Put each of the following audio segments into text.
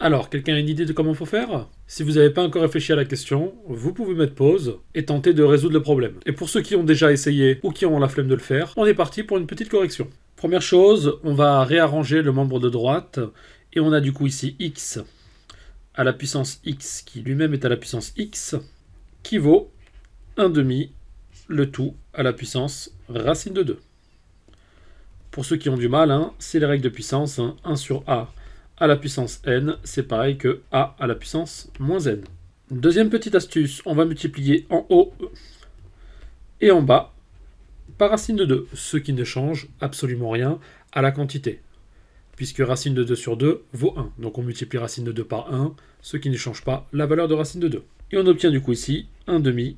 Alors, quelqu'un a une idée de comment faut faire? Si vous n'avez pas encore réfléchi à la question, vous pouvez mettre pause et tenter de résoudre le problème. Et pour ceux qui ont déjà essayé ou qui ont la flemme de le faire, on est parti pour une petite correction. Première chose, on va réarranger le membre de droite et on a du coup ici x à la puissance x qui lui-même est à la puissance x qui vaut 1 demi le tout à la puissance racine de 2. Pour ceux qui ont du mal, c'est les règles de puissance, 1 sur a à la puissance n, c'est pareil que a à la puissance moins n. Deuxième petite astuce, on va multiplier en haut et en bas par racine de 2, ce qui ne change absolument rien à la quantité, puisque racine de 2 sur 2 vaut 1. Donc on multiplie racine de 2 par 1, ce qui ne change pas la valeur de racine de 2. Et on obtient du coup ici 1 demi,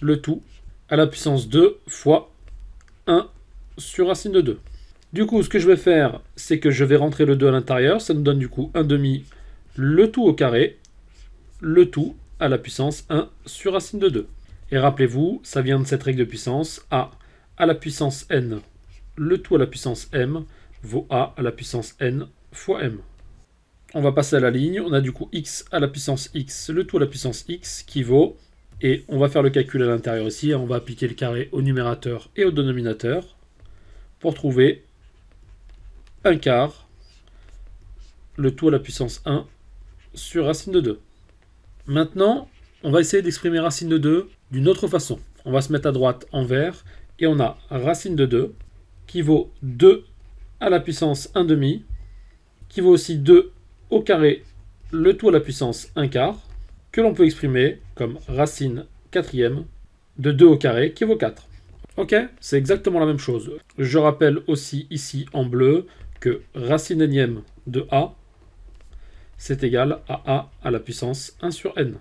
le tout, à la puissance 2 fois 1 sur racine de 2. Du coup, ce que je vais faire, c'est que je vais rentrer le 2 à l'intérieur. Ça nous donne du coup 1 demi, le tout au carré, le tout à la puissance 1 sur racine de 2. Et rappelez-vous, ça vient de cette règle de puissance. A à la puissance n, le tout à la puissance m, vaut a à la puissance n fois m. On va passer à la ligne. On a du coup x à la puissance x, le tout à la puissance x, qui vaut... Et on va faire le calcul à l'intérieur ici. On va appliquer le carré au numérateur et au dénominateur pour trouver 1 quart, le tout à la puissance 1 sur racine de 2. Maintenant, on va essayer d'exprimer racine de 2 d'une autre façon. On va se mettre à droite en vert et on a racine de 2 qui vaut 2 à la puissance 1 demi, qui vaut aussi 2 au carré, le tout à la puissance 1 quart, que l'on peut exprimer comme racine quatrième de 2 au carré qui vaut 4. Ok, c'est exactement la même chose. Je rappelle aussi ici en bleu que racine énième de a, c'est égal à a à la puissance 1 sur n.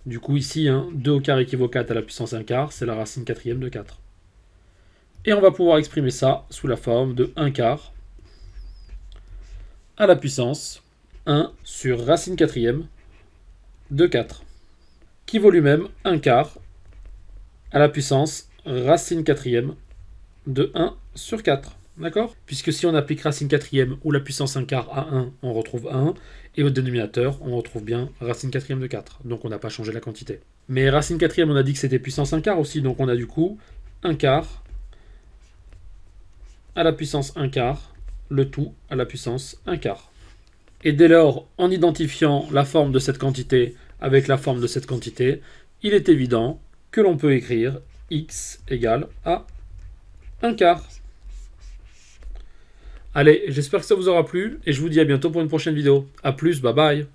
Du coup ici, 2 au carré qui vaut 4 à la puissance 1 quart, c'est la racine quatrième de 4. Et on va pouvoir exprimer ça sous la forme de 1 quart à la puissance 1 sur racine quatrième de 4, qui vaut lui-même 1 quart à la puissance racine quatrième de 1 sur 4. D'accord? Puisque si on applique racine quatrième ou la puissance 1 quart à 1, on retrouve 1. Et au dénominateur, on retrouve bien racine quatrième de 4. Donc on n'a pas changé la quantité. Mais racine quatrième, on a dit que c'était puissance 1 quart aussi. Donc on a du coup 1 quart à la puissance 1 quart, le tout à la puissance 1 quart. Et dès lors, en identifiant la forme de cette quantité avec la forme de cette quantité, il est évident que l'on peut écrire x égale à 1 quart. Allez, j'espère que ça vous aura plu et je vous dis à bientôt pour une prochaine vidéo. A plus, bye bye.